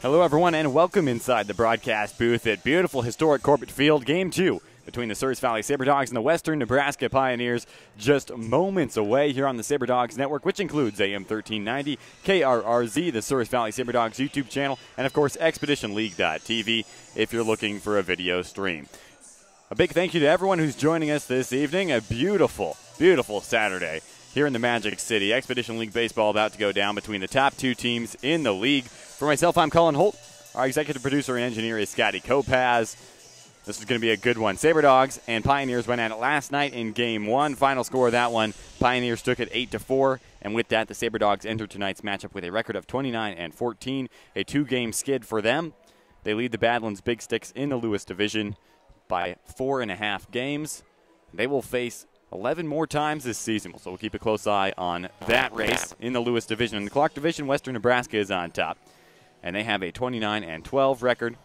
Hello, everyone, and welcome inside the broadcast booth at beautiful historic Corbett Field. Game 2 between the Souris Valley Sabre Dogs and the Western Nebraska Pioneers, just moments away here on the Sabre Dogs Network, which includes AM 1390, KRRZ, the Souris Valley Sabre Dogs YouTube channel, and, of course, ExpeditionLeague.tv if you're looking for a video stream. A big thank you to everyone who's joining us this evening. A beautiful, beautiful Saturday here in the Magic City. Expedition League baseball about to go down between the top two teams in the league. For myself, I'm Colin Holt. Our executive producer and engineer is Scotty Kopaz. This is going to be a good one. Sabre Dogs and Pioneers went at it last night in Game 1. Final score of that one, Pioneers took it 8-4. And with that, the Sabre Dogs enter tonight's matchup with a record of 29-14, a 2-game skid for them. They lead the Badlands Big Sticks in the Lewis Division by 4.5 games. They will face 11 more times this season, so we'll keep a close eye on that race in the Lewis Division. In the Clark Division, Western Nebraska is on top, and they have a 29-12 record,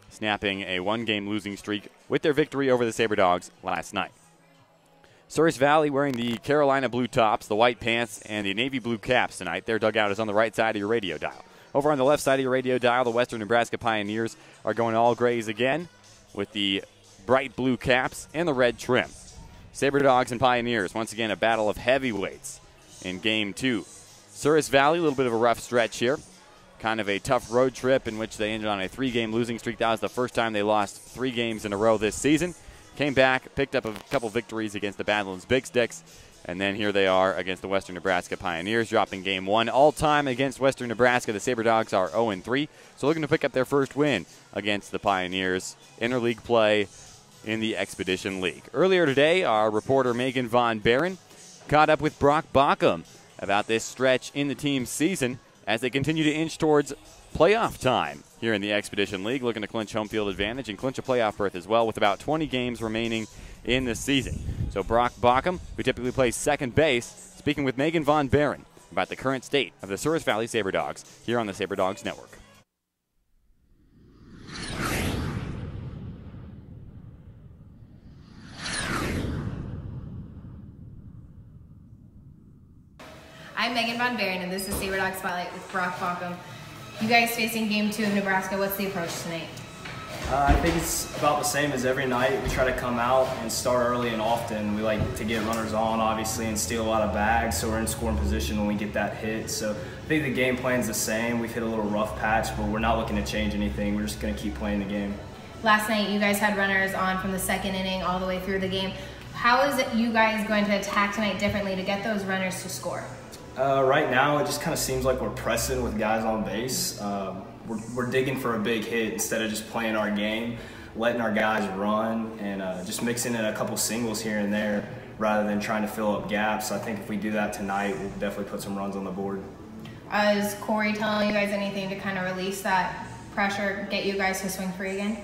snapping a 1-game losing streak with their victory over the Sabre Dogs last night. Souris Valley wearing the Carolina blue tops, the white pants, and the navy blue caps tonight. Their dugout is on the right side of your radio dial. Over on the left side of your radio dial, the Western Nebraska Pioneers are going all grays again with the bright blue caps and the red trim. Sabre Dogs and Pioneers, once again, a battle of heavyweights in Game 2. Souris Valley, a little bit of a rough stretch here. Kind of a tough road trip in which they ended on a 3-game losing streak. That was the first time they lost 3 games in a row this season. Came back, picked up a couple victories against the Badlands Big Sticks, and then here they are against the Western Nebraska Pioneers, dropping Game 1. All-time against Western Nebraska, the Sabre Dogs are 0-3, so looking to pick up their first win against the Pioneers. Interleague play in the Expedition League. Earlier today, our reporter Megan Von Barron caught up with Brock Bockham about this stretch in the team's season as they continue to inch towards playoff time here in the Expedition League, looking to clinch home field advantage and clinch a playoff berth as well with about 20 games remaining in the season. So Brock Bockham, who typically plays second base, speaking with Megan Von Barron about the current state of the Souris Valley Sabre Dogs here on the Sabre Dogs Network. I'm Megan Von Barron, and this is Sabre Dogs Spotlight with Brock Bockham. You guys facing Game 2 of Nebraska. What's the approach tonight? I think it's about the same as every night. We try to come out and start early and often. We like to get runners on, obviously, and steal a lot of bags, so we're in scoring position when we get that hit. So I think the game plan's the same. We've hit a little rough patch, but we're not looking to change anything. We're just going to keep playing the game. Last night, you guys had runners on from the second inning all the way through the game. How is it you guys going to attack tonight differently to get those runners to score? Right now, it just kind of seems like we're pressing with guys on base. We're digging for a big hit instead of just playing our game, letting our guys run, and just mixing in a couple singles here and there rather than trying to fill up gaps. I think if we do that tonight, we'll definitely put some runs on the board. Is Corey telling you guys anything to kind of release that pressure, get you guys to swing free again?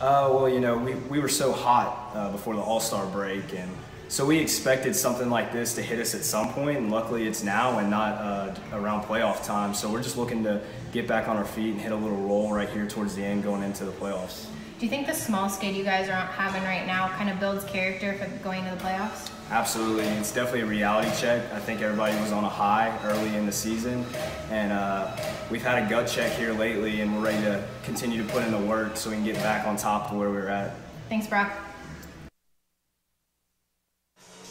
Well, you know, we were so hot before the All-Star break, and so we expected something like this to hit us at some point, and luckily it's now and not around playoff time. So we're just looking to get back on our feet and hit a little roll right here towards the end going into the playoffs. Do you think the small skid you guys are having right now kind of builds character for going to the playoffs? Absolutely. It's definitely a reality check. I think everybody was on a high early in the season, and we've had a gut check here lately, and we're ready to continue to put in the work so we can get back on top of where we're at. Thanks, Brock.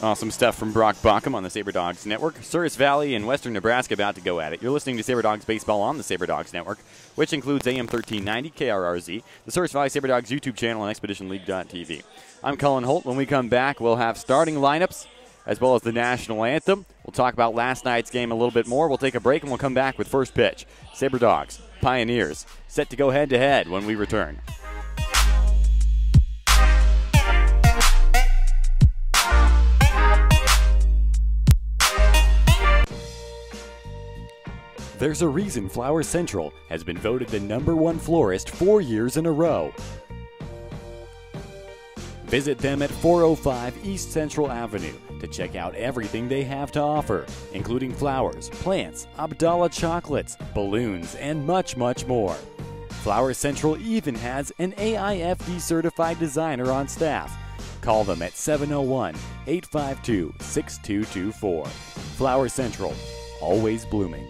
Awesome stuff from Brock Bockham on the Sabre Dogs Network. Souris Valley and Western Nebraska about to go at it. You're listening to Sabre Dogs Baseball on the Sabre Dogs Network, which includes AM 1390, KRRZ, the Souris Valley Sabre Dogs YouTube channel, and ExpeditionLeague.tv. I'm Colin Holt. When we come back, we'll have starting lineups as well as the national anthem. We'll talk about last night's game a little bit more. We'll take a break, and we'll come back with first pitch. Sabre Dogs, Pioneers, set to go head-to-head when we return. There's a reason Flowers Central has been voted the #1 florist 4 years in a row. Visit them at 405 East Central Avenue to check out everything they have to offer, including flowers, plants, Abdallah chocolates, balloons, and much, much more. Flowers Central even has an AIFD certified designer on staff. Call them at 701-852-6224. Flowers Central, always blooming.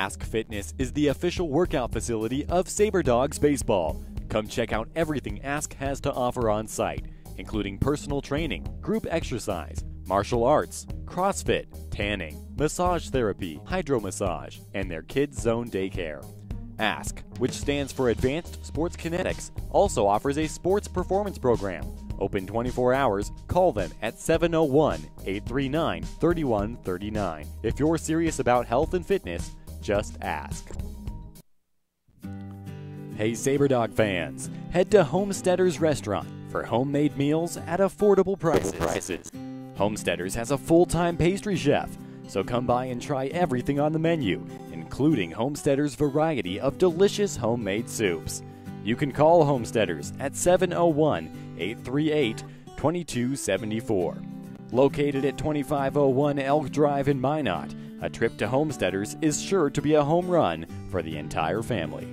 Ask Fitness is the official workout facility of Sabre Dogs Baseball. Come check out everything Ask has to offer on site, including personal training, group exercise, martial arts, CrossFit, tanning, massage therapy, hydromassage, and their Kids Zone daycare. Ask, which stands for Advanced Sports Kinetics, also offers a sports performance program. Open 24 hours, call them at 701-839-3139. If you're serious about health and fitness, just ask. Hey Sabre Dog fans, head to Homesteaders Restaurant for homemade meals at affordable prices. Homesteaders has a full-time pastry chef, so come by and try everything on the menu, including Homesteaders' variety of delicious homemade soups. You can call Homesteaders at 701-838-2274. Located at 2501 Elk Drive in Minot, a trip to Homesteaders is sure to be a home run for the entire family.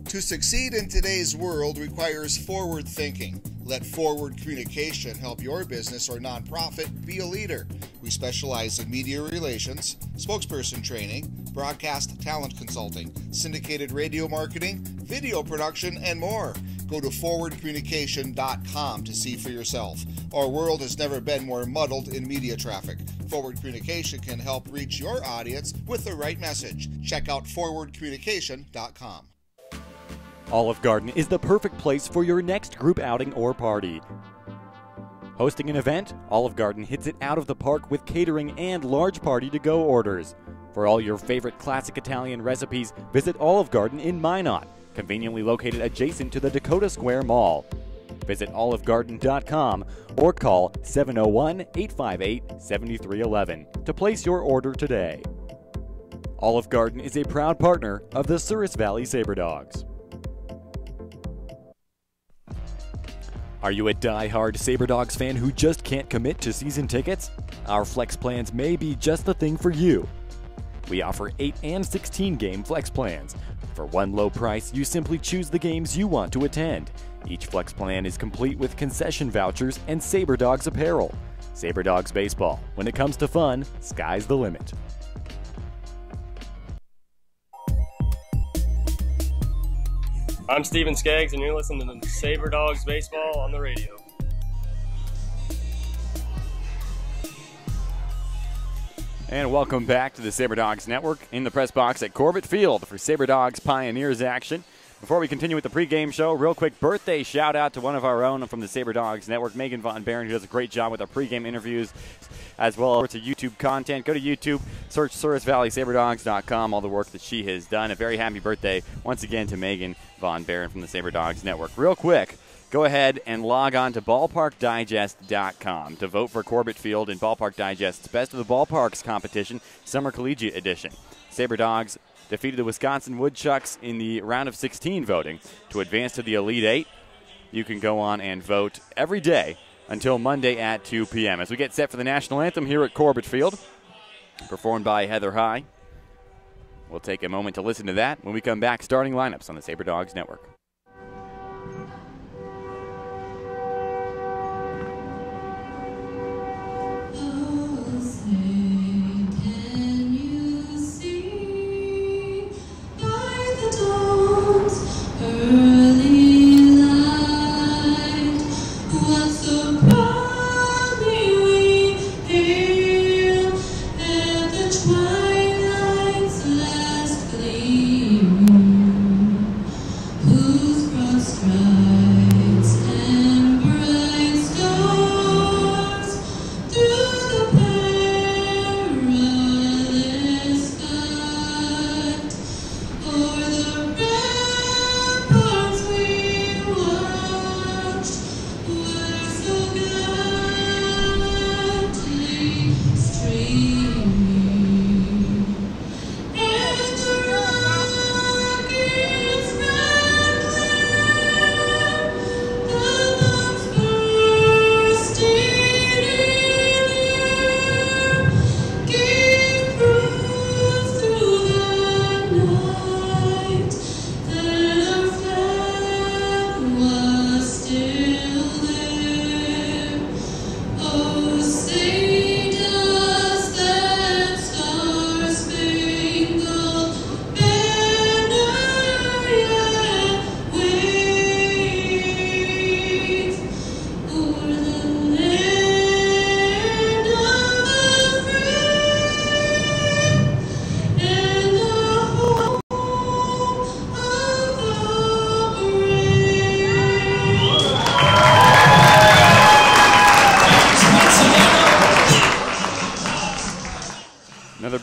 To succeed in today's world requires forward thinking. Let Forward Communication help your business or nonprofit be a leader. We specialize in media relations, spokesperson training, broadcast talent consulting, syndicated radio marketing, video production, and more. Go to forwardcommunication.com to see for yourself. Our world has never been more muddled in media traffic. Forward Communication can help reach your audience with the right message. Check out forwardcommunication.com. Olive Garden is the perfect place for your next group outing or party. Hosting an event, Olive Garden hits it out of the park with catering and large party-to-go orders. For all your favorite classic Italian recipes, visit Olive Garden in Minot, conveniently located adjacent to the Dakota Square Mall. Visit olivegarden.com or call 701-858-7311 to place your order today. Olive Garden is a proud partner of the Souris Valley Sabre Dogs. Are you a die-hard Sabre Dogs fan who just can't commit to season tickets? Our flex plans may be just the thing for you. We offer 8 and 16 game flex plans. For one low price, you simply choose the games you want to attend. Each flex plan is complete with concession vouchers and Sabre Dogs apparel. Sabre Dogs Baseball. When it comes to fun, sky's the limit. I'm Steven Skaggs, and you're listening to Sabre Dogs Baseball on the radio. And welcome back to the Sabre Dogs Network in the press box at Corbett Field for Sabre Dogs Pioneers action. Before we continue with the pregame show, real quick birthday shout out to one of our own from the Sabre Dogs Network, Megan Von Barron, who does a great job with our pregame interviews as well as to YouTube content. Go to YouTube, search SourisValleySabreDogs.com, all the work that she has done. A very happy birthday once again to Megan Von Barron from the Sabre Dogs Network. Real quick, go ahead and log on to BallparkDigest.com to vote for Corbett Field in Ballpark Digest's Best of the Ballparks competition, Summer Collegiate Edition. Sabre Dogs defeated the Wisconsin Woodchucks in the round of 16 voting to advance to the Elite Eight. You can go on and vote every day until Monday at 2 p.m. As we get set for the national anthem here at Corbett Field, performed by Heather High. We'll take a moment to listen to that when we come back. Starting lineups on the Sabre Dogs Network. Who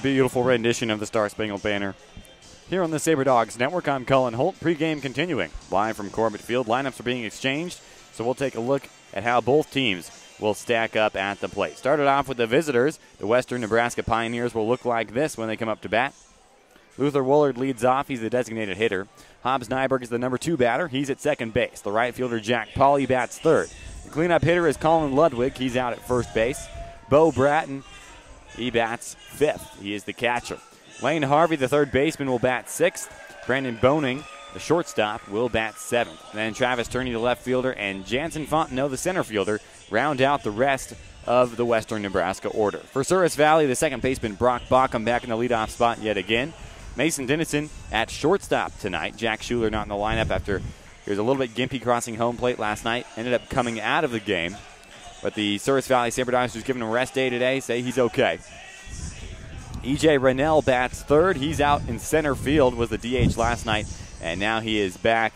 beautiful rendition of the Star Spangled Banner. Here on the Sabre Dogs Network, I'm Cullen Holt. Pre-game continuing. Live from Corbett Field, lineups are being exchanged, so we'll take a look at how both teams will stack up at the plate. Started off with the visitors. The Western Nebraska Pioneers will look like this when they come up to bat. Luther Woolard leads off. He's the designated hitter. Hobbs Nyberg is the number 2 batter. He's at second base. The right fielder, Jack Pauley, bats third. The cleanup hitter is Colin Ludwig. He's out at first base. Bo Bratton, he bats fifth. He is the catcher. Lane Harvey, the third baseman, will bat sixth. Brandon Boning, the shortstop, will bat seventh. Then Travis Turney, the left fielder, and Jansen Fontenot, the center fielder, round out the rest of the Western Nebraska order. For Souris Valley, the second baseman, Brock Baucom, back in the leadoff spot yet again. Mason Dennison at shortstop tonight. Jack Schuler not in the lineup after he was a little bit gimpy crossing home plate last night. Ended up coming out of the game. But the Souris Valley Sabre Dogs, who's given him a rest day today, say he's okay. E.J. Rennell bats third. He's out in center field, was the DH last night, and now he is back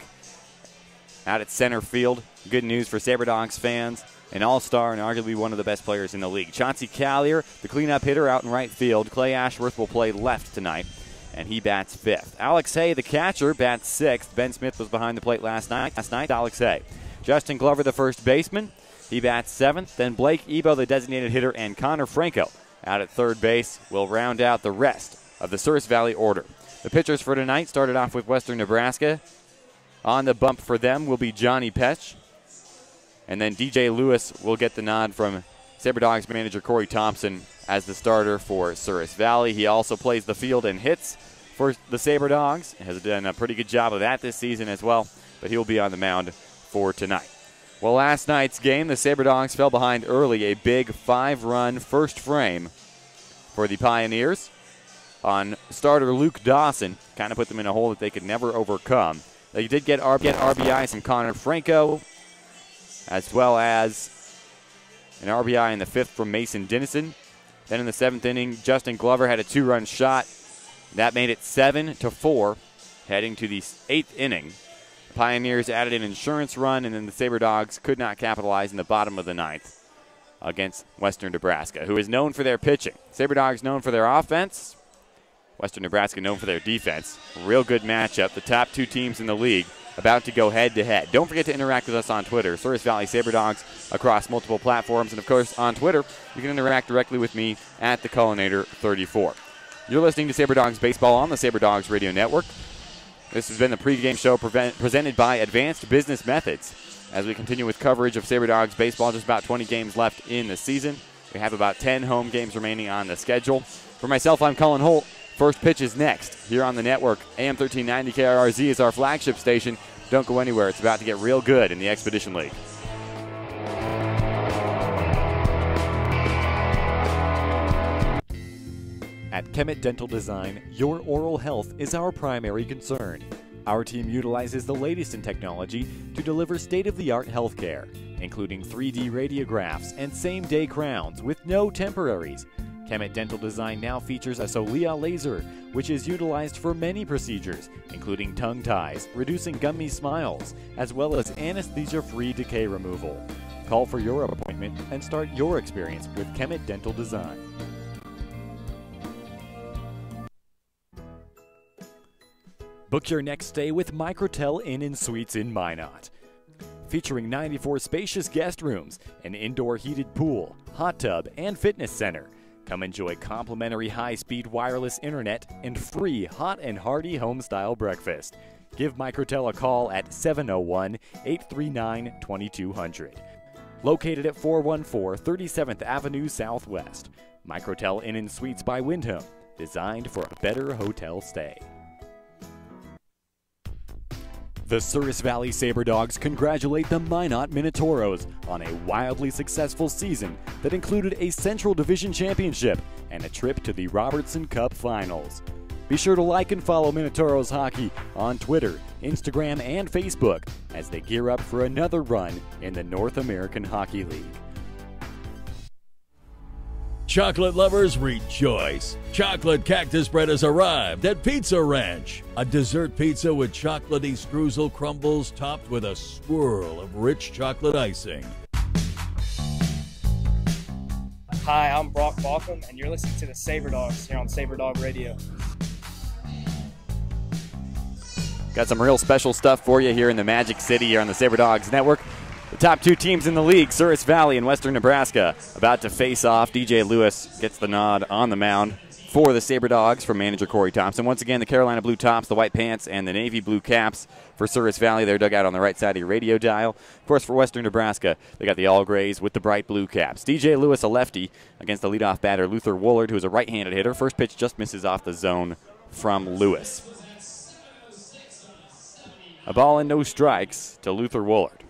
out at center field. Good news for Sabre Dogs fans. An all-star and arguably one of the best players in the league. Chauncey Callier, the cleanup hitter, out in right field. Clay Ashworth will play left tonight, and he bats fifth. Alex Hay, the catcher, bats sixth. Ben Smith was behind the plate last night. Alex Hay. Justin Glover, the first baseman, he bats seventh. Then Blake Ebo, the designated hitter, and Connor Franco out at third base will round out the rest of the Souris Valley order. The pitchers for tonight started off with Western Nebraska. On the bump for them will be Johnny Petch. And then DJ Lewis will get the nod from Sabre Dogs manager Corey Thompson as the starter for Souris Valley. He also plays the field and hits for the Sabre Dogs. Has done a pretty good job of that this season as well, but he'll be on the mound for tonight. Well, last night's game, the Sabre Dogs fell behind early, a big 5-run first frame for the Pioneers on starter Luke Dawson. Kind of put them in a hole that they could never overcome. They did get RBIs from Connor Franco, as well as an RBI in the fifth from Mason Dennison. Then in the seventh inning, Justin Glover had a 2-run shot. That made it 7-4, heading to the eighth inning. The Pioneers added an insurance run, and then the Sabre Dogs could not capitalize in the bottom of the ninth against Western Nebraska, who is known for their pitching. Sabre Dogs known for their offense. Western Nebraska known for their defense. Real good matchup. The top two teams in the league about to go head-to-head. Don't forget to interact with us on Twitter, Souris Valley Sabre Dogs, across multiple platforms. And, of course, on Twitter, you can interact directly with me at the Cullinator34. You're listening to Sabre Dogs Baseball on the Sabre Dogs Radio Network. This has been the pregame show presented by Advanced Business Methods. As we continue with coverage of Sabre Dogs Baseball, just about 20 games left in the season. We have about 10 home games remaining on the schedule. For myself, I'm Cullen Holt. First pitch is next here on the network. AM 1390 KRRZ is our flagship station. Don't go anywhere. It's about to get real good in the Expedition League. At Kemet Dental Design, your oral health is our primary concern. Our team utilizes the latest in technology to deliver state-of-the-art healthcare, including 3D radiographs and same-day crowns with no temporaries. Kemet Dental Design now features a Solia laser, which is utilized for many procedures, including tongue ties, reducing gummy smiles, as well as anesthesia-free decay removal. Call for your appointment and start your experience with Kemet Dental Design. Book your next stay with Microtel Inn & Suites in Minot. Featuring 94 spacious guest rooms, an indoor heated pool, hot tub, and fitness center. Come enjoy complimentary high-speed wireless internet and free hot and hearty home-style breakfast. Give Microtel a call at 701-839-2200. Located at 414 37th Avenue Southwest. Microtel Inn & Suites by Wyndham. Designed for a better hotel stay. The Souris Valley Sabre Dogs congratulate the Minot Minotauros on a wildly successful season that included a Central Division Championship and a trip to the Robertson Cup Finals. Be sure to like and follow Minotauros Hockey on Twitter, Instagram, and Facebook as they gear up for another run in the North American Hockey League. Chocolate lovers rejoice! Chocolate cactus bread has arrived at Pizza Ranch. A dessert pizza with chocolatey streusel crumbles topped with a swirl of rich chocolate icing. Hi, I'm Brock Balkum, and you're listening to the Sabre Dogs here on Sabre Dog Radio. Got some real special stuff for you here in the Magic City here on the Sabre Dogs Network. The top two teams in the league, Souris Valley and Western Nebraska, about to face off. DJ Lewis gets the nod on the mound for the Sabre Dogs from manager Corey Thompson. Once again, the Carolina blue tops, the white pants, and the navy blue caps for Souris Valley. They're dug out on the right side of your radio dial. Of course, for Western Nebraska, they got the all grays with the bright blue caps. DJ Lewis, a lefty, against the leadoff batter Luther Woolard, who is a right-handed hitter. First pitch just misses off the zone from Lewis. A ball and no strikes to Luther Woolard.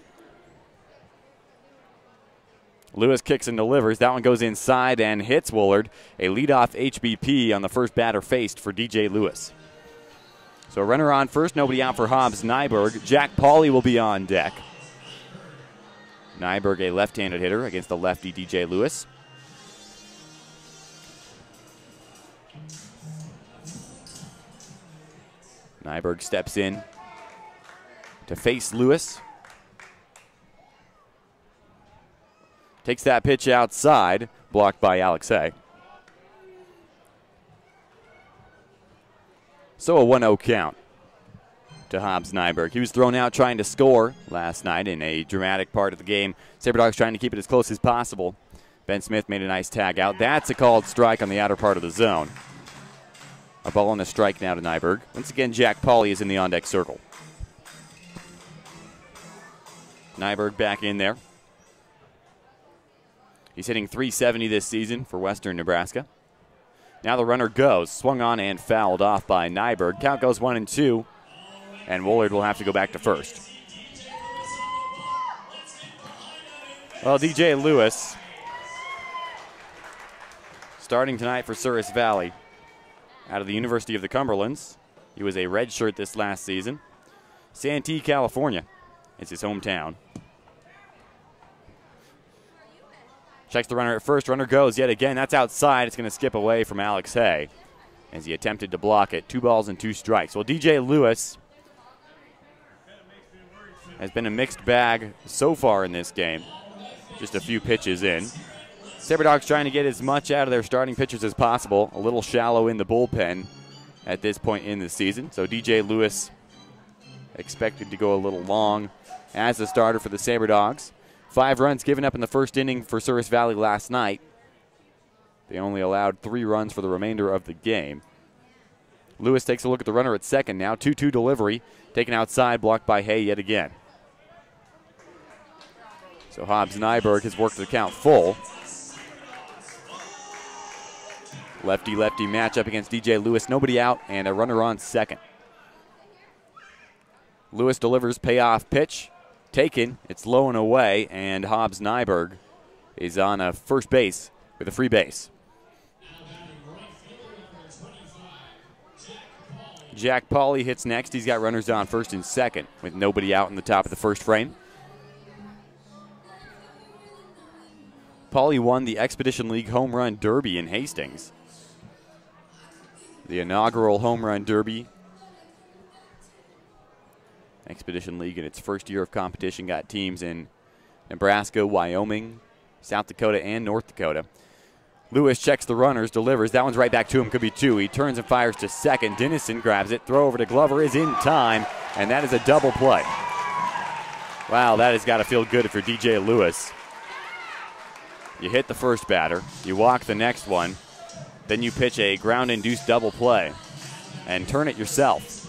Lewis kicks and delivers. That one goes inside and hits Woolard. A leadoff HBP on the first batter faced for DJ Lewis. So a runner on first, nobody out for Hobbs Nyberg. Jack Pauley will be on deck. Nyberg, a left-handed hitter against the lefty DJ Lewis. Nyberg steps in to face Lewis. Takes that pitch outside, blocked by Alex Hay. So a 1-0 count to Hobbs Nyberg. He was thrown out trying to score last night in a dramatic part of the game. Sabre Dogs trying to keep it as close as possible. Ben Smith made a nice tag out. That's a called strike on the outer part of the zone. A ball and a strike now to Nyberg. Once again, Jack Pauley is in the on-deck circle. Nyberg back in there. He's hitting .370 this season for Western Nebraska. Now the runner goes. Swung on and fouled off by Nyberg. Count goes 1-2, and Woolard will have to go back to first. Well, DJ Lewis starting tonight for Souris Valley out of the University of the Cumberlands. He was a redshirt this last season. Santee, California is his hometown. Checks the runner at first. Runner goes yet again. That's outside. It's going to skip away from Alex Hay as he attempted to block it. 2 balls and 2 strikes. Well, DJ Lewis has been a mixed bag so far in this game. Just a few pitches in. Sabre Dogs trying to get as much out of their starting pitchers as possible. A little shallow in the bullpen at this point in the season. So DJ Lewis expected to go a little long as the starter for the Sabre Dogs. 5 runs given up in the first inning for Souris Valley last night. They only allowed 3 runs for the remainder of the game. Lewis takes a look at the runner at second now. 2-2 delivery. Taken outside, blocked by Hay yet again. So Hobbs Nyberg has worked the count full. Lefty-lefty matchup against DJ Lewis. Nobody out and a runner on second. Lewis delivers payoff pitch. Taken, it's low and away, and Hobbs Nyberg is on a first base with a free base. Jack Pauley hits next. He's got runners on first and second with nobody out in the top of the first frame. Pauley won the Expedition League Home Run Derby in Hastings. The inaugural Home Run Derby. Expedition League in its first year of competition got teams in Nebraska, Wyoming, South Dakota, and North Dakota. Lewis checks the runners, delivers. That one's right back to him, could be 2. He turns and fires to second. Dennison grabs it. Throw over to Glover is in time, and that is a double play. Wow, that has got to feel good if you're DJ Lewis. You hit the first batter. You walk the next one. Then you pitch a ground-induced double play and turn it yourself.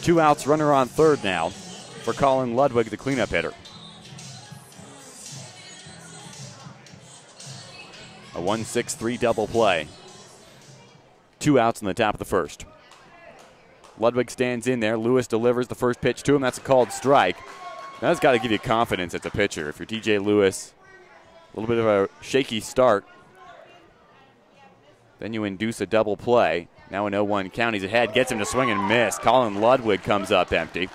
2 outs, runner on third now for Colin Ludwig, the cleanup hitter. A 1-6-3 double play. 2 outs in the top of the first. Ludwig stands in there. Lewis delivers the first pitch to him. That's a called strike. That's got to give you confidence as a pitcher. If you're DJ Lewis, a little bit of a shaky start. Then you induce a double play. Now an 0-1 count. He's ahead, gets him to swing and miss. Colin Ludwig comes up empty.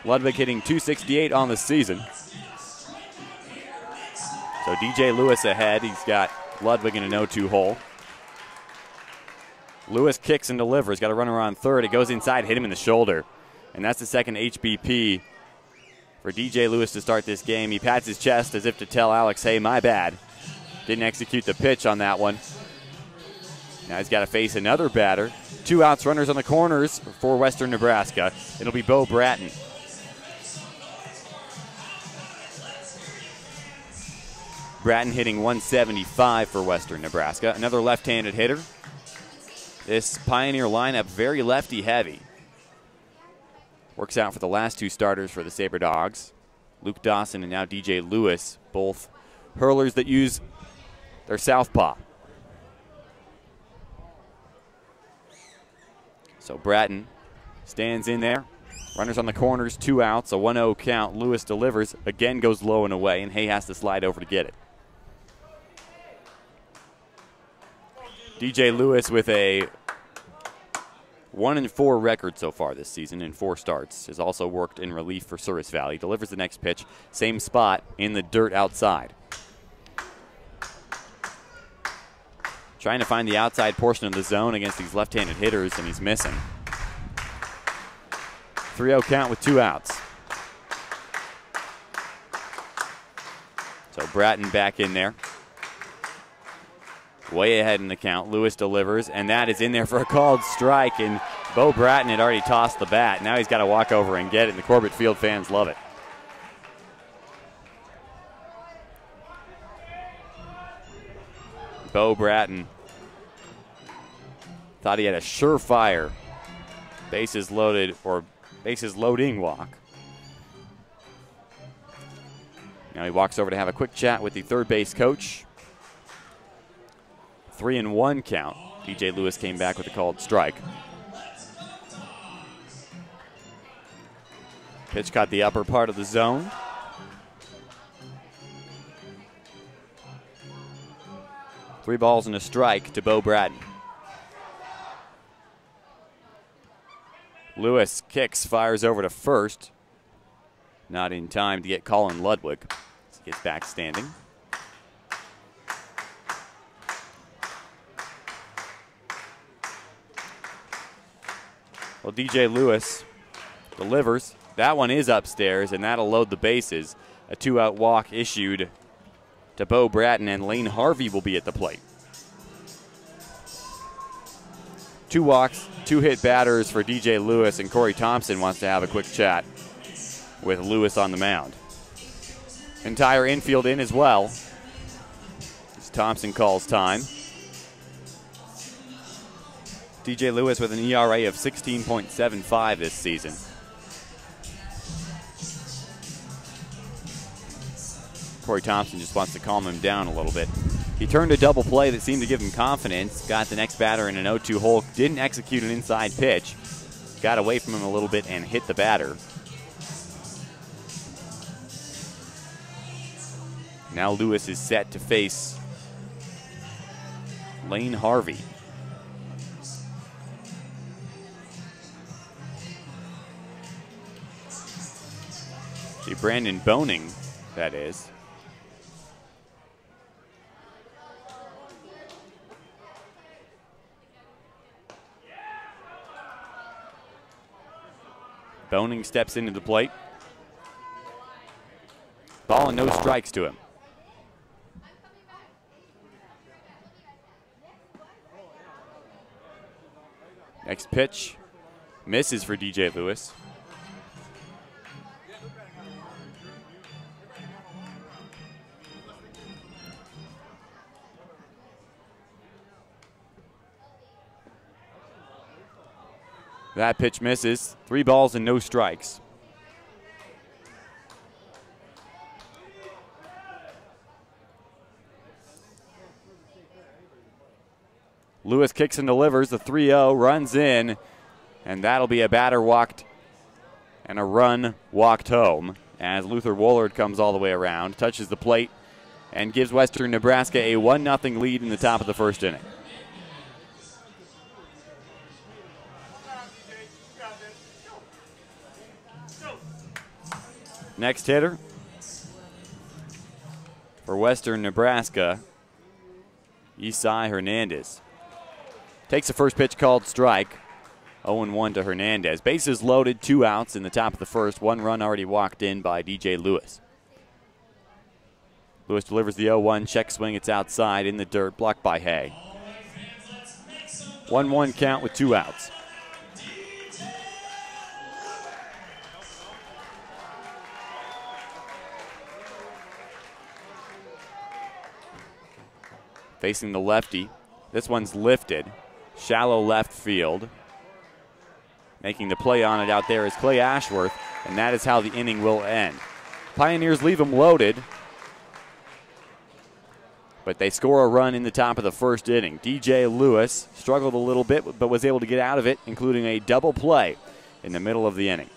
Ludwig hitting .268 on the season. So DJ Lewis ahead. He's got Ludwig in an 0-2 hole. Lewis kicks and delivers. Got a runner on third. It goes inside, hit him in the shoulder. And that's the second HBP for DJ Lewis to start this game. He pats his chest as if to tell Alex, hey, my bad. Didn't execute the pitch on that one. Now he's got to face another batter. 2 outs, runners on the corners for Western Nebraska. It'll be Bo Bratton. Bratton hitting 175 for Western Nebraska. Another left-handed hitter. This Pioneer lineup very lefty heavy. Works out for the last 2 starters for the Sabre Dogs. Luke Dawson and now DJ Lewis, both hurlers that use their southpaw. So Bratton stands in there. Runners on the corners, 2 outs, a 1-0 count. Lewis delivers, again goes low and away, and Hay has to slide over to get it. DJ Lewis with a 1-4 record so far this season in 4 starts. Has also worked in relief for Souris Valley. Delivers the next pitch, same spot in the dirt outside. Trying to find the outside portion of the zone against these left-handed hitters, and he's missing. 3-0 count with 2 outs. So Bratton back in there. Way ahead in the count. Lewis delivers, and that is in there for a called strike, and Bo Bratton had already tossed the bat. Now he's got to walk over and get it, and the Corbett Field fans love it. Bo Bratton thought he had a surefire bases loaded or bases loading walk. Now he walks over to have a quick chat with the third base coach. 3-1 count. DJ Lewis came back with a called strike. Pitch caught the upper part of the zone. Three balls and a strike to Bo Bratton. Lewis kicks, fires over to first. Not in time to get Colin Ludwig. He gets back standing. Well, DJ Lewis delivers. That one is upstairs, and that'll load the bases. A 2-out walk issued to Bo Bratton, and Lane Harvey will be at the plate. 2 walks, 2 hit batters for DJ Lewis, and Corey Thompson wants to have a quick chat with Lewis on the mound. Entire infield in as well, as Thompson calls time. DJ Lewis with an ERA of 16.75 this season. Corey Thompson just wants to calm him down a little bit. He turned a double play that seemed to give him confidence, got the next batter in an 0-2 hole, didn't execute an inside pitch, got away from him a little bit and hit the batter. Now Lewis is set to face Lane Harvey. See, Brandon Boning, that is. Boning steps into the plate. Ball and no strikes to him. Next pitch misses for DJ Lewis. That pitch misses. 3 balls and no strikes. Lewis kicks and delivers the 3-0, runs in, and that'll be a batter walked and a run walked home as Luther Woolard comes all the way around, touches the plate, and gives Western Nebraska a 1-0 lead in the top of the first inning. Next hitter for Western Nebraska, Isai Hernandez. Takes the first pitch, called strike. 0-1 to Hernandez. Bases loaded, 2 outs in the top of the first. 1 run already walked in by DJ Lewis. Lewis delivers the 0-1, check swing, it's outside in the dirt, blocked by Hay. 1-1 count with 2 outs. Facing the lefty. This one's lifted. Shallow left field. Making the play on it out there is Clay Ashworth, and that is how the inning will end. Pioneers leave him loaded, but they score a run in the top of the first inning. DJ Lewis struggled a little bit, but was able to get out of it, including a double play in the middle of the inning.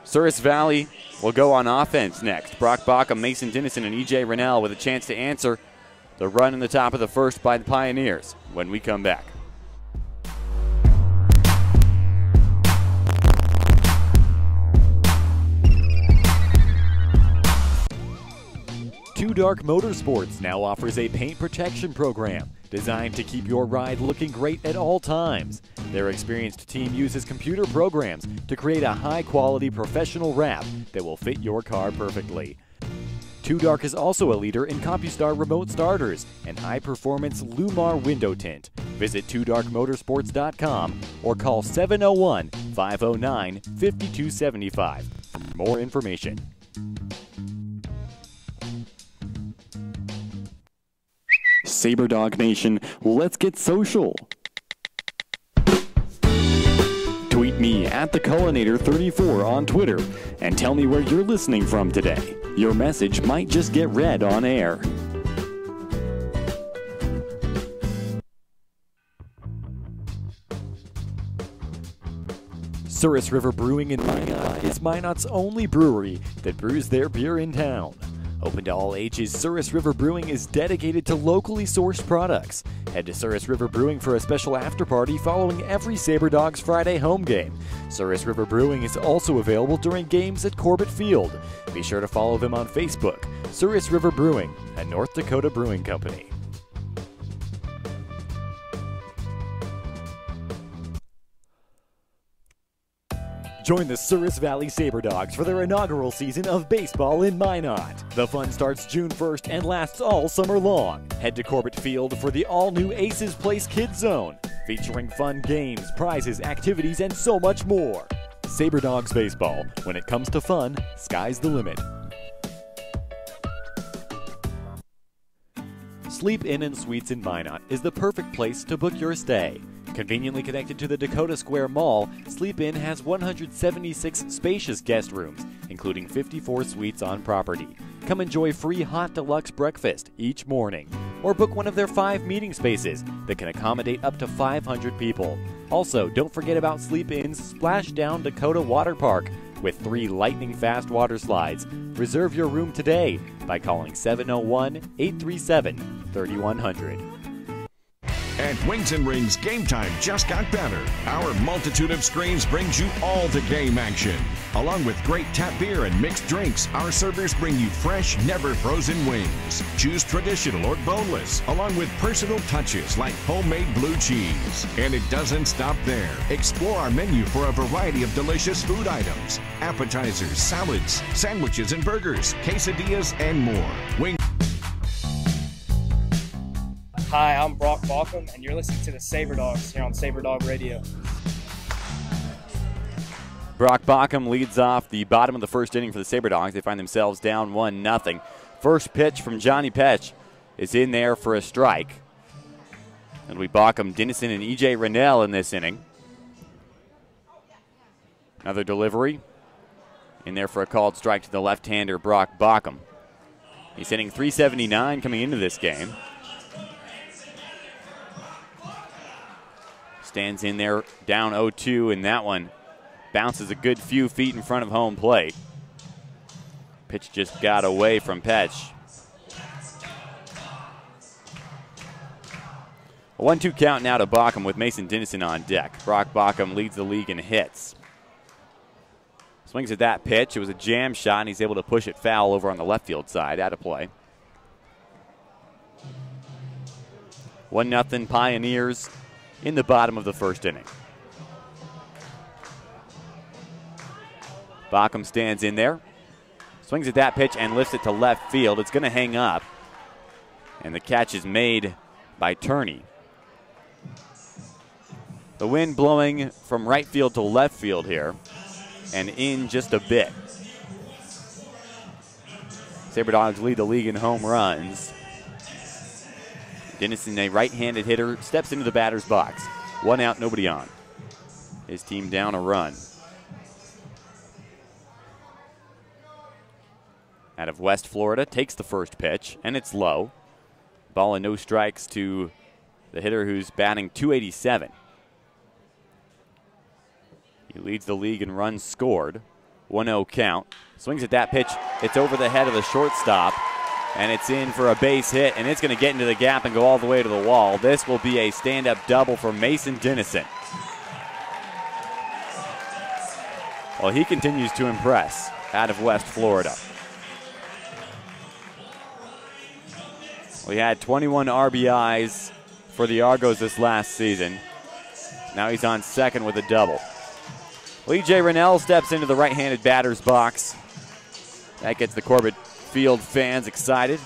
Souris Valley will go on offense next. Brock Backham, Mason Dennison, and E.J. Rennell with a chance to answer the run in the top of the first by the Pioneers when we come back. Two Dark Motorsports now offers a paint protection program designed to keep your ride looking great at all times. Their experienced team uses computer programs to create a high-quality professional wrap that will fit your car perfectly. Two Dark is also a leader in CompuStar remote starters and high-performance Lumar window tint. Visit twodarkmotorsports.com or call 701-509-5275 for more information. Sabre Dog Nation, let's get social. Tweet me at TheCullinator34 on Twitter and tell me where you're listening from today. Your message might just get read on air. Souris River Brewing in Minot is Minot's only brewery that brews their beer in town. Open to all ages, Souris River Brewing is dedicated to locally sourced products. Head to Souris River Brewing for a special after-party following every Sabre Dogs Friday home game. Souris River Brewing is also available during games at Corbett Field. Be sure to follow them on Facebook. Souris River Brewing, a North Dakota brewing company. Join the Souris Valley Sabre Dogs for their inaugural season of baseball in Minot. The fun starts June 1st and lasts all summer long. Head to Corbett Field for the all-new Aces Place Kids Zone, featuring fun games, prizes, activities, and so much more. Sabre Dogs Baseball. When it comes to fun, sky's the limit. Sleep Inn and Suites in Minot is the perfect place to book your stay. Conveniently connected to the Dakota Square Mall, Sleep Inn has 176 spacious guest rooms, including 54 suites on property. Come enjoy free hot deluxe breakfast each morning, or book one of their 5 meeting spaces that can accommodate up to 500 people. Also, don't forget about Sleep Inn's Splashdown Dakota Water Park with 3 lightning-fast water slides. Reserve your room today by calling 701-837-3100. At Wings and Rings, game time just got better. Our multitude of screens brings you all the game action. Along with great tap beer and mixed drinks, our servers bring you fresh, never frozen wings. Choose traditional or boneless, along with personal touches like homemade blue cheese. And it doesn't stop there. Explore our menu for a variety of delicious food items, appetizers, salads, sandwiches and burgers, quesadillas, and more. Hi, I'm Brock Backham, and you're listening to the Sabre Dogs here on Sabre Dog Radio. Brock Backham leads off the bottom of the first inning for the Sabre Dogs. They find themselves down 1-0. First pitch from Johnny Petch is in there for a strike. It'll be Backham, Dennison, and E.J. Rennell in this inning. Another delivery in there for a called strike to the left-hander, Brock Backham. He's hitting .379 coming into this game. Stands in there, down 0-2, and that one bounces a good few feet in front of home plate. Pitch just got away from Petch. A 1-2 count now to Backham with Mason Dennison on deck. Brock Backham leads the league in hits. Swings at that pitch. It was a jam shot, and he's able to push it foul over on the left field side. Out of play. 1-0 Pioneers in the bottom of the first inning. Backham stands in there. Swings at that pitch and lifts it to left field. It's going to hang up. And the catch is made by Turney. The wind blowing from right field to left field here and in just a bit. Sabre Dogs lead the league in home runs. Dennison, a right-handed hitter, steps into the batter's box. 1 out, nobody on. His team down a run. Out of West Florida, takes the first pitch, and it's low. Ball and no strikes to the hitter who's batting .287. He leads the league in runs scored. 1-0 count. Swings at that pitch. It's over the head of the shortstop, and it's in for a base hit, and it's going to get into the gap and go all the way to the wall. This will be a stand-up double for Mason Dennison. Well, he continues to impress out of West Florida. We had 21 RBIs for the Argos this last season. Now he's on second with a double. Well, E.J. Rennell steps into the right-handed batter's box. That gets the Corbett Field fans excited.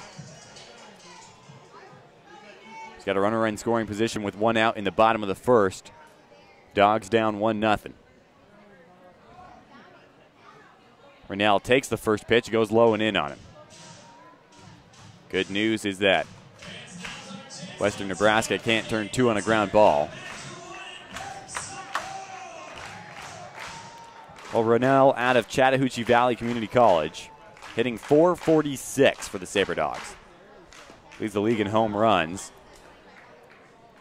He's got a runner in scoring position with 1 out in the bottom of the first. Dogs down 1-0. Rennell takes the first pitch, goes low and in on him. Good news is that Western Nebraska can't turn 2 on a ground ball. Well, Rennell out of Chattahoochee Valley Community College, hitting .446 for the Sabre Dogs. Leads the league in home runs.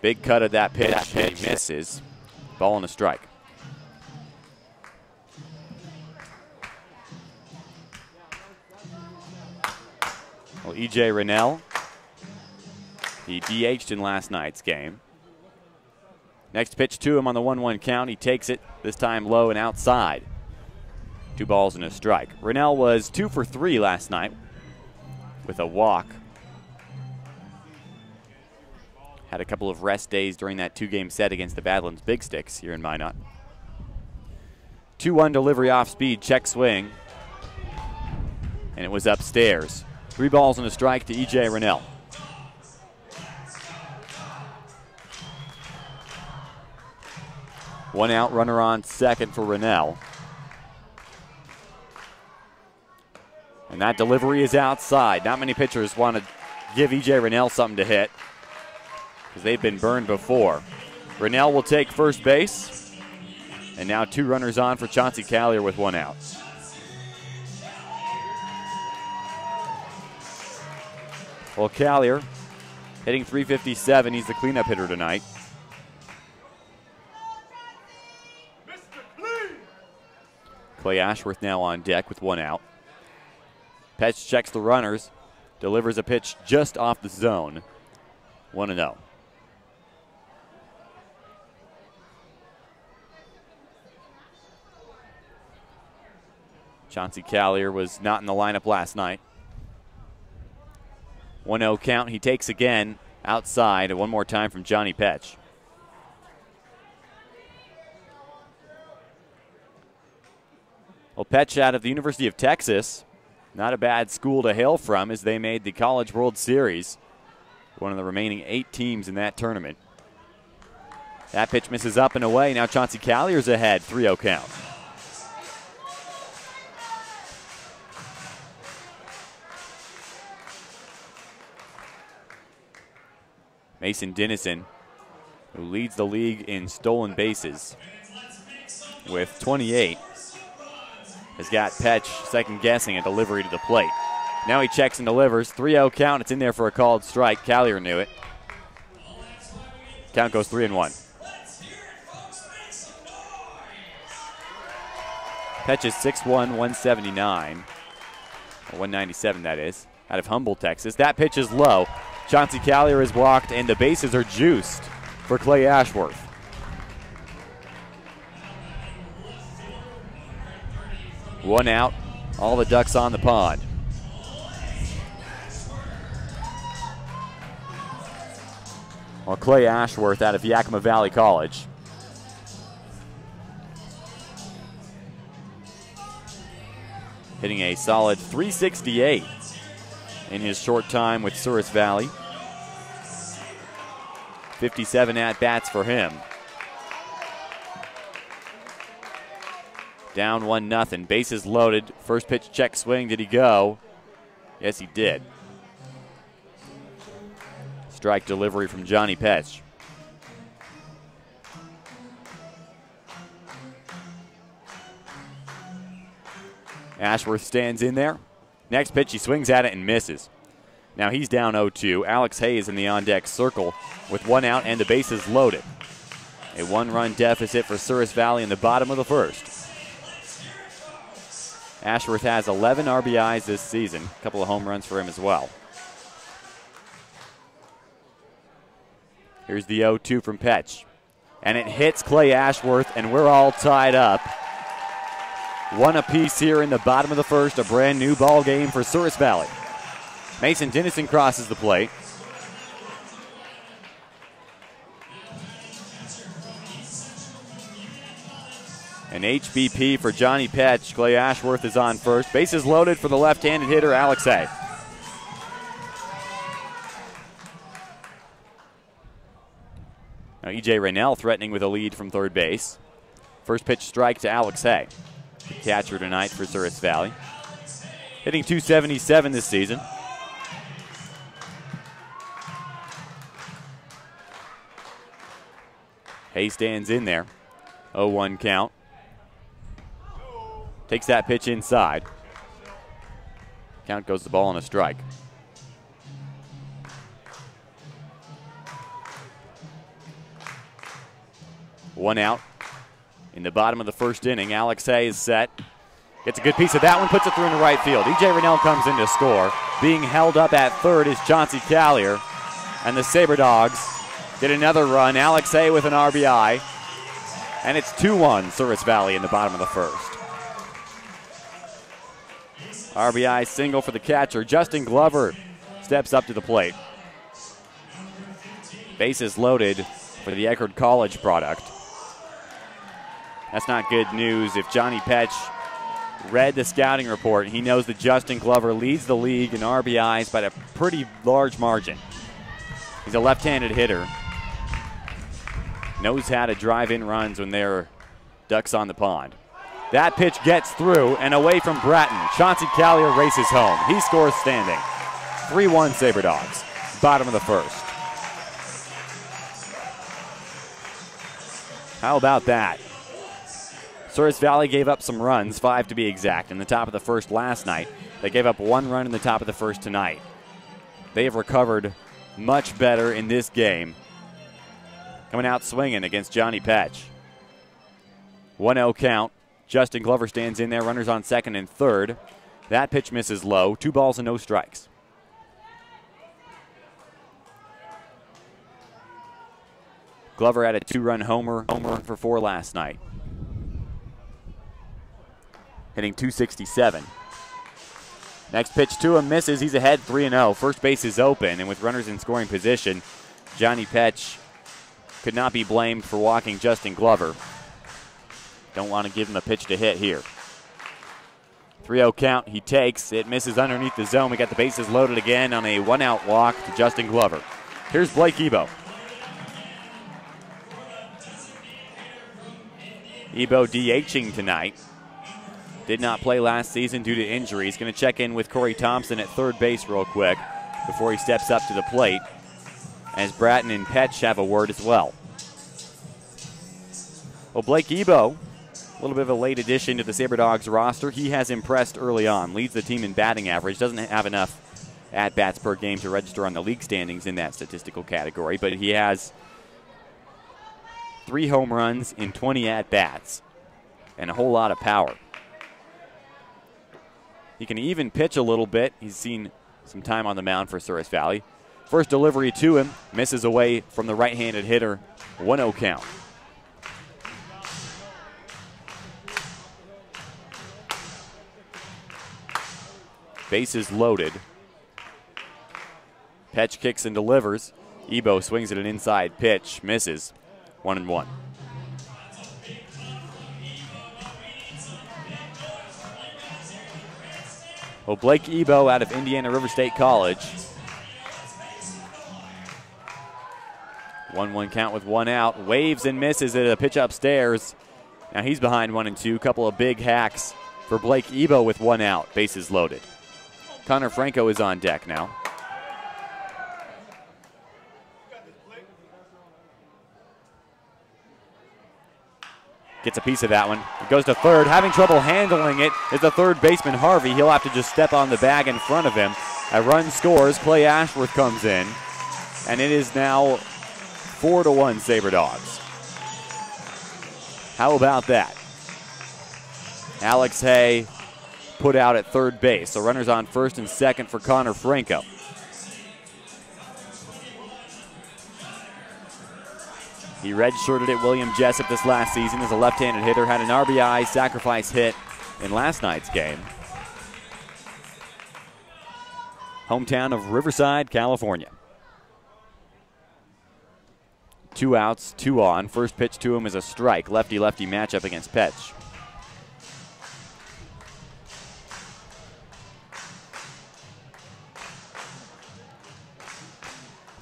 Big cut of that pitch, he misses. Ball and a strike. Well, E.J. Rennell, he DH'd in last night's game. Next pitch to him on the 1-1 count. He takes it, this time low and outside. 2 balls and a strike. Rennell was 2 for 3 last night with a walk. Had a couple of rest days during that 2-game set against the Badlands Big Sticks here in Minot. 2-1 delivery off speed, check swing. And it was upstairs. 3 balls and a strike to E.J. Rennell. One out, runner on second for Rennell. And that delivery is outside. Not many pitchers want to give E.J. Rennell something to hit because they've been burned before. Rennell will take first base. And now 2 runners on for Chauncey Callier with 1 out. Well, Callier hitting .357. He's the cleanup hitter tonight. Clay Ashworth now on deck with 1 out. Petch checks the runners, delivers a pitch just off the zone. 1-0. Chauncey Callier was not in the lineup last night. 1-0 count. He takes again outside. One more time from Johnny Petch. Well, Petch out of the University of Texas. Not a bad school to hail from as they made the College World Series. One of the remaining 8 teams in that tournament. That pitch misses up and away. Now Chauncey Callier's ahead. 3-0 count. Mason Dennison, who leads the league in stolen bases with 28, has got Petch second-guessing a delivery to the plate. Now he checks and delivers. 3-0 count. It's in there for a called strike. Callier knew it. Count goes 3-1. Petch is 6'1", 179. Or 197, that is. Out of Humboldt, Texas. That pitch is low. Chauncey Callier is walked, and the bases are juiced for Clay Ashworth. One out, all the ducks on the pond. Well, Clay Ashworth out of Yakima Valley College. hitting a solid .368 in his short time with Souris Valley. 57 at-bats for him. Down 1-0. Bases loaded. First pitch check swing. Did he go? Yes, he did. Strike delivery from Johnny Petch. Ashworth stands in there. Next pitch, he swings at it and misses. Now he's down 0-2. Alex Hayes in the on-deck circle with 1 out and the bases loaded. A 1-run deficit for Souris Valley in the bottom of the first. Ashworth has 11 RBIs this season. A couple of home runs for him as well. Here's the 0-2 from Petch. And it hits Clay Ashworth, and we're all tied up. 1 apiece here in the bottom of the first. A brand new ball game for Souris Valley. Mason Dennison crosses the plate. An HBP for Johnny Petch. Clay Ashworth is on first. Bases loaded for the left-handed hitter, Alex Hay. Now E.J. Raynell threatening with a lead from third base. First pitch strike to Alex Hay, the catcher tonight for Souris Valley. Hitting .277 this season. Hay stands in there. 0-1 count. Takes that pitch inside. Count goes the ball on a strike. One out. In the bottom of the first inning, Alex Hay is set. Gets a good piece of that one, puts it through into right field. E.J. Raynell comes in to score. Being held up at third is Chauncey Callier. And the Sabre Dogs get another run. Alex Hay with an RBI. And it's 2-1 Souris Valley in the bottom of the first. RBI single for the catcher. Justin Glover steps up to the plate. Bases loaded for the Eckerd College product. That's not good news. If Johnny Petch read the scouting report, he knows that Justin Glover leads the league in RBIs by a pretty large margin. He's a left-handed hitter. Knows how to drive in runs when there are ducks on the pond. That pitch gets through and away from Bratton. Chauncey Callier races home. He scores standing. 3-1 Sabre Dogs. Bottom of the first. How about that? Souris Valley gave up some runs, 5 to be exact, in the top of the first last night. They gave up 1 run in the top of the first tonight. They have recovered much better in this game. Coming out swinging against Johnny Petch. 1-0 count. Justin Glover stands in there, runners on second and third. That pitch misses low, 2 balls and no strikes. Glover had a 2-run homer for 4 last night. Hitting .267. Next pitch to him, misses. He's ahead 3-0. First base is open, and with runners in scoring position, Johnny Petch could not be blamed for walking Justin Glover. Don't want to give him a pitch to hit here. 3-0 count, he takes. It misses underneath the zone. We got the bases loaded again on a 1-out walk to Justin Glover. Here's Blake Ebo. Ebo DHing tonight. Did not play last season due to injury. He's going to check in with Corey Thompson at third base real quick before he steps up to the plate, as Bratton and Petch have a word as well. Well, Blake Ebo, a little bit of a late addition to the Sabre Dogs roster. He has impressed early on, leads the team in batting average, doesn't have enough at-bats per game to register on the league standings in that statistical category, but he has 3 home runs in 20 at-bats and a whole lot of power. He can even pitch a little bit. He's seen some time on the mound for Souris Valley. First delivery to him, misses away from the right-handed hitter. 1-0 count. Bases loaded. Petch kicks and delivers. Ebo swings at an inside pitch, misses. 1-1. Well, Blake Ebo out of Indiana River State College. 1-1 count with one out. Waves and misses at a pitch upstairs. Now he's behind 1-2. Couple of big hacks for Blake Ebo with one out. Bases loaded. Connor Franco is on deck now. Gets a piece of that one. It goes to third. Having trouble handling it is the third baseman, Harvey. He'll have to just step on the bag in front of him. A run scores. Clay Ashworth comes in. And it is now 4-1 Sabre Dogs. How about that? Alex Hay put out at third base. So runners on first and second for Connor Franco. He redshirted at William Jessup this last season as a left-handed hitter. Had an RBI sacrifice hit in last night's game. Hometown of Riverside, California. 2 outs, 2 on. First pitch to him is a strike. Lefty-lefty matchup against Petch.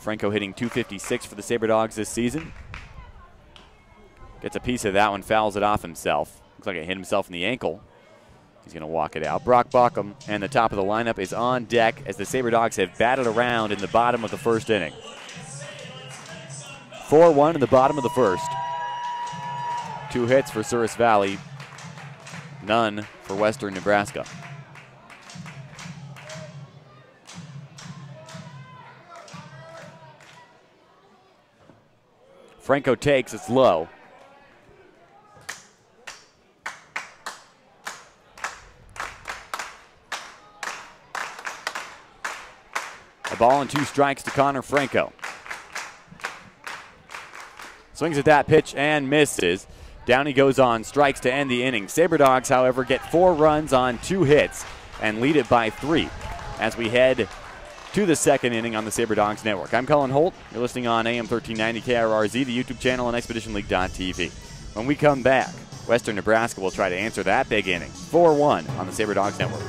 Franco hitting .256 for the Sabre Dogs this season. Gets a piece of that one, fouls it off himself. Looks like it hit himself in the ankle. He's going to walk it out. Brock Bauckham and the top of the lineup is on deck as the Sabre Dogs have batted around in the bottom of the first inning. 4-1 in the bottom of the first. 2 hits for Souris Valley. None for Western Nebraska. Franco takes, it's low. A ball and 2 strikes to Connor Franco. Swings at that pitch and misses. Down he goes on strikes to end the inning. Sabre Dogs, however, get 4 runs on 2 hits and lead it by 3 as we head to the second inning on the Sabre Dogs Network. I'm Colin Holt. You're listening on AM 1390 KRRZ, the YouTube channel, and ExpeditionLeague.tv. When we come back, Western Nebraska will try to answer that big inning. 4-1 on the Sabre Dogs Network.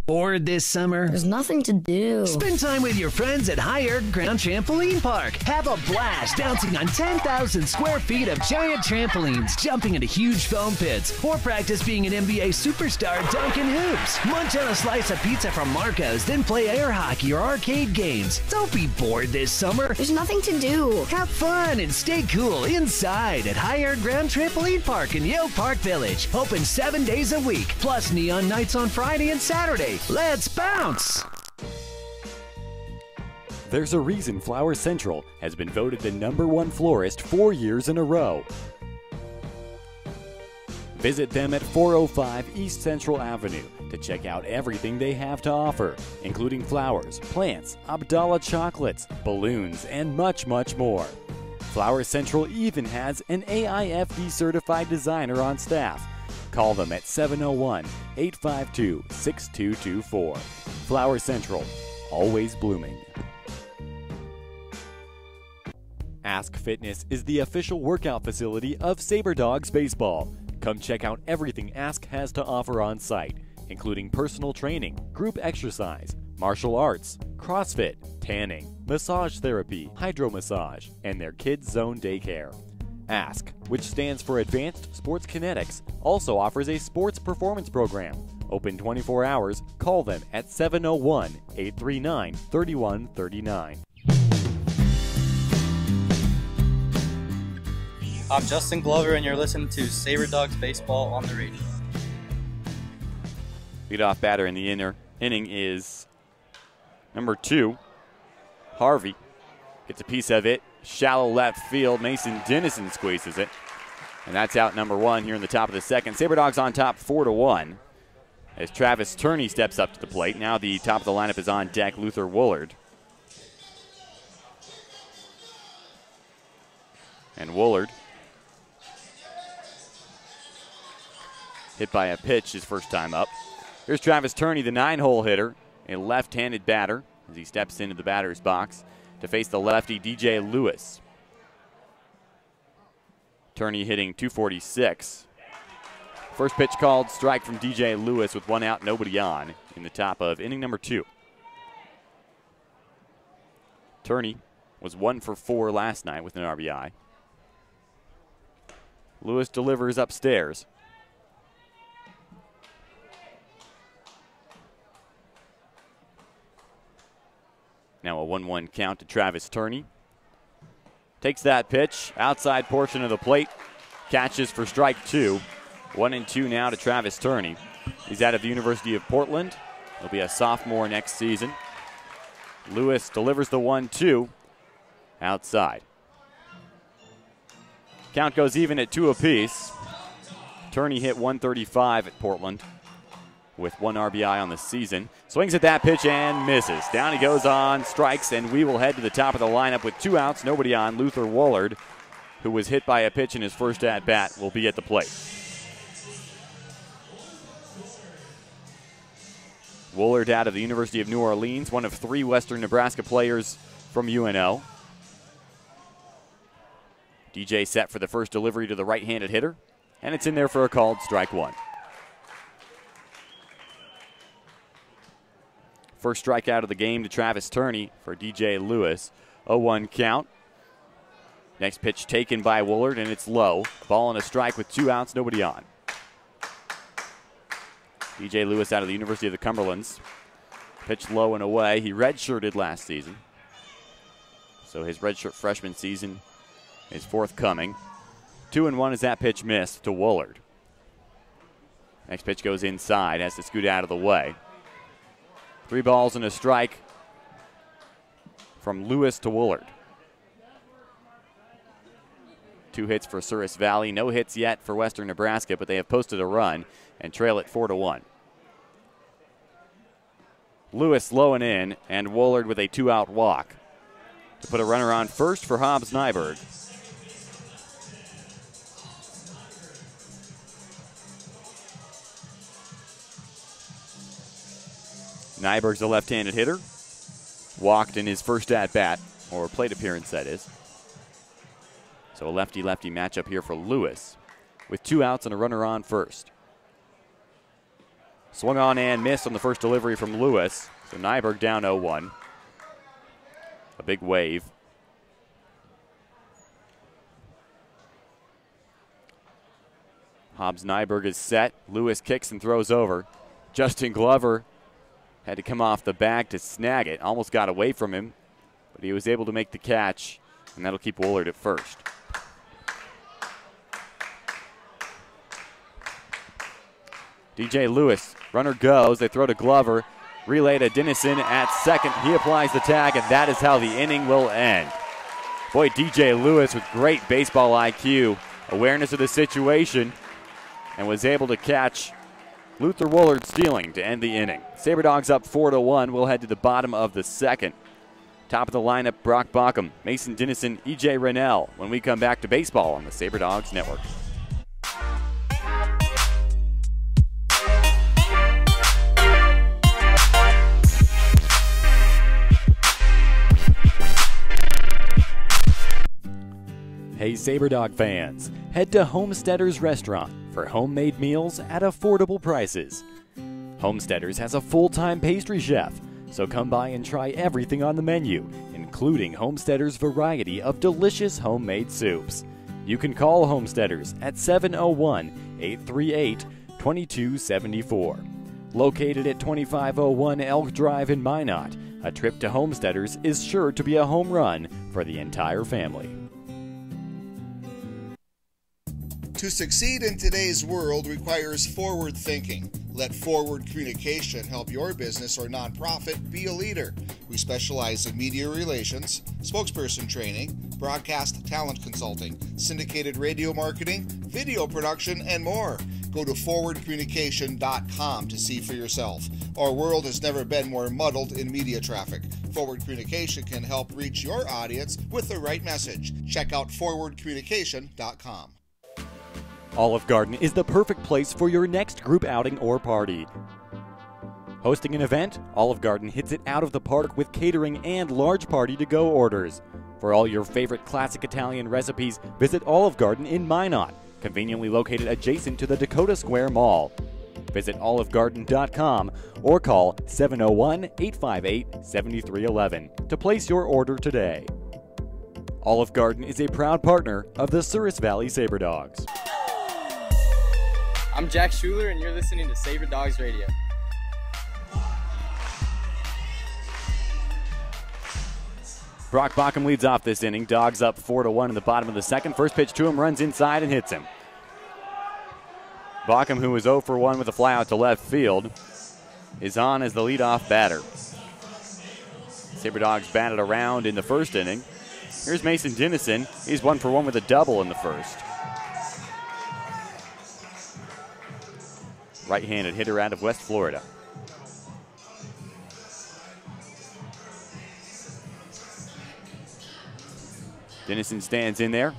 Bored this summer? There's nothing to do. Spend time with your friends at Higher Ground Trampoline Park. Have a blast bouncing on 10,000 square feet of giant trampolines, jumping into huge foam pits, or practice being an NBA superstar dunking hoops. Munch on a slice of pizza from Marco's, then play air hockey or arcade games. Don't be bored this summer. There's nothing to do. Have fun and stay cool inside at Higher Ground Trampoline Park in Yale Park Village. Open 7 days a week, plus neon nights on Friday and Saturday. Let's bounce! There's a reason Flowers Central has been voted the #1 florist 4 years in a row. Visit them at 405 East Central Avenue to check out everything they have to offer, including flowers, plants, Abdallah chocolates, balloons, and much, much more. Flowers Central even has an AIFD certified designer on staff. Call them at 701-852-6224. Flower Central, always blooming. Ask Fitness is the official workout facility of Sabre Dogs Baseball. Come check out everything Ask has to offer on site, including personal training, group exercise, martial arts, CrossFit, tanning, massage therapy, hydro massage, and their Kids Zone daycare. Ask, which stands for Advanced Sports Kinetics, also offers a sports performance program. Open 24 hours. Call them at 701-839-3139. I'm Justin Glover, and you're listening to Sabre Dogs Baseball on the radio. Leadoff batter in the inning is number 2, Harvey. Gets a piece of it. Shallow left field. Mason Dennison squeezes it. And that's out number 1 here in the top of the second. Sabre Dogs on top 4-1 as Travis Turney steps up to the plate. Now the top of the lineup is on deck, Luther Woolard. And Woolard hit by a pitch his first time up. Here's Travis Turney, the 9-hole hitter. a left-handed batter as he steps into the batter's box to face the lefty DJ Lewis. Turney hitting .246. First pitch called, strike from DJ Lewis with one out, nobody on in the top of inning number 2. Turney was 1 for 4 last night with an RBI. Lewis delivers upstairs. Now a 1-1 count to Travis Turney. Takes that pitch, outside portion of the plate, catches for strike 2. 1-2 now to Travis Turney. He's out of the University of Portland. He'll be a sophomore next season. Lewis delivers the 1-2 outside. Count goes even at 2 apiece. Turney hit .135 at Portland with 1 RBI on the season. Swings at that pitch and misses. Down he goes on strikes, and we will head to the top of the lineup with 2 outs, nobody on. Luther Woolard, who was hit by a pitch in his first at-bat, will be at the plate. Woolard out of the University of New Orleans, one of 3 Western Nebraska players from UNO. DJ set for the first delivery to the right-handed hitter, and it's in there for a called strike 1. First strikeout of the game to Travis Turney for DJ Lewis. 0-1 count. Next pitch taken by Woolard, and it's low. Ball and a strike with 2 outs, nobody on. DJ Lewis out of the University of the Cumberlands. Pitched low and away. He redshirted last season, so his redshirt freshman season is forthcoming. 2-1 as that pitch missed to Woolard. Next pitch goes inside, has to scoot out of the way. 3 balls and a strike from Lewis to Woolard. 2 hits for Souris Valley. No hits yet for Western Nebraska, but they have posted a run and trail it 4-1. Lewis low and in, and Woolard with a 2-out walk to put a runner on first for Hobbs Nyberg. Nyberg's a left-handed hitter. Walked in his first at-bat, or plate appearance, that is. So a lefty-lefty matchup here for Lewis with 2 outs and a runner on first. Swung on and missed on the first delivery from Lewis. So Nyberg down 0-1. A big wave. Hobbs Nyberg is set. Lewis kicks and throws over. Justin Glover had to come off the bag to snag it. Almost got away from him, but he was able to make the catch, and that'll keep Woolard at first. DJ Lewis, runner goes. They throw to Glover. Relay to Dennison at second. He applies the tag, and that is how the inning will end. Boy, DJ Lewis with great baseball IQ, awareness of the situation, and was able to catch Luther Woolard stealing to end the inning. Sabre Dogs up 4-1. We'll head to the bottom of the second. Top of the lineup, Brock Bauckham, Mason Dennison, E.J. Rennell when we come back to baseball on the Sabre Dogs Network. Hey Sabre Dog fans, head to Homesteaders Restaurant for homemade meals at affordable prices. Homesteaders has a full-time pastry chef, so come by and try everything on the menu, including Homesteaders' variety of delicious homemade soups. You can call Homesteaders at 701-838-2274. Located at 2501 Elk Drive in Minot, a trip to Homesteaders is sure to be a home run for the entire family. To succeed in today's world requires forward thinking. Let Forward Communication help your business or nonprofit be a leader. We specialize in media relations, spokesperson training, broadcast talent consulting, syndicated radio marketing, video production, and more. Go to forwardcommunication.com to see for yourself. Our world has never been more muddled in media traffic. Forward Communication can help reach your audience with the right message. Check out forwardcommunication.com. Olive Garden is the perfect place for your next group outing or party. Hosting an event, Olive Garden hits it out of the park with catering and large party-to-go orders. For all your favorite classic Italian recipes, visit Olive Garden in Minot, conveniently located adjacent to the Dakota Square Mall. Visit olivegarden.com or call 701-858-7311 to place your order today. Olive Garden is a proud partner of the Souris Valley Sabre Dogs. I'm Jack Schuler, and you're listening to Sabre Dogs Radio. Brock Bockham leads off this inning. Dogs up 4-1 in the bottom of the second. First pitch to him, runs inside and hits him. Bockham, who was 0 for 1 with a fly out to left field, is on as the leadoff batter. Sabre Dogs batted around in the first inning. Here's Mason Dennison. He's 1 for 1 with a double in the first. Right-handed hitter out of West Florida. Dennison stands in there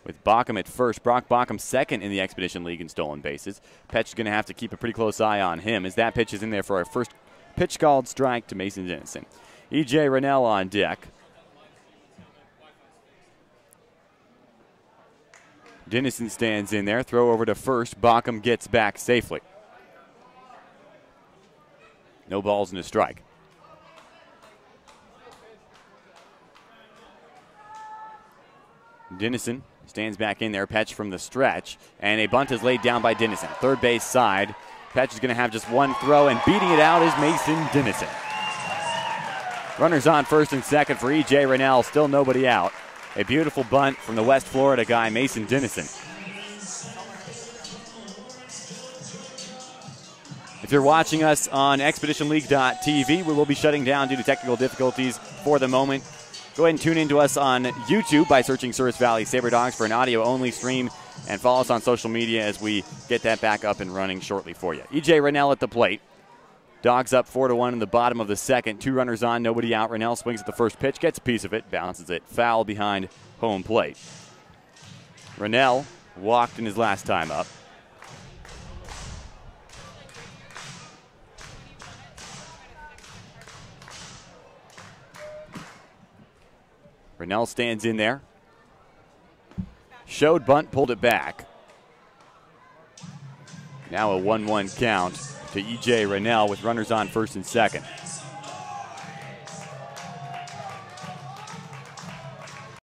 with Bockham at first. Brock Bockham second in the Expedition League in stolen bases. Petch is going to have to keep a pretty close eye on him as that pitch is in there for our first pitch called strike to Mason Dennison. E.J. Rennell on deck. Dennison stands in there. Throw over to first. Bockham gets back safely. No balls and a strike. Dennison stands back in there. Petch from the stretch. And a bunt is laid down by Dennison. Third base side. Petch is going to have just one throw, and beating it out is Mason Dennison. Runners on first and second for E.J. Rennell. Still nobody out. A beautiful bunt from the West Florida guy, Mason Dennison. If you're watching us on ExpeditionLeague.tv, we will be shutting down due to technical difficulties for the moment. Go ahead and tune in to us on YouTube by searching Souris Valley Sabre Dogs for an audio-only stream, and follow us on social media as we get that back up and running shortly for you. E.J. Rennell at the plate. Dogs up 4-1 in the bottom of the second. 2 runners on, nobody out. Rennell swings at the first pitch, gets a piece of it, bounces it foul behind home plate. Rennell walked in his last time up. Rennell stands in there. Showed bunt, pulled it back. Now a 1-1 count to E.J. Rennell with runners on first and second.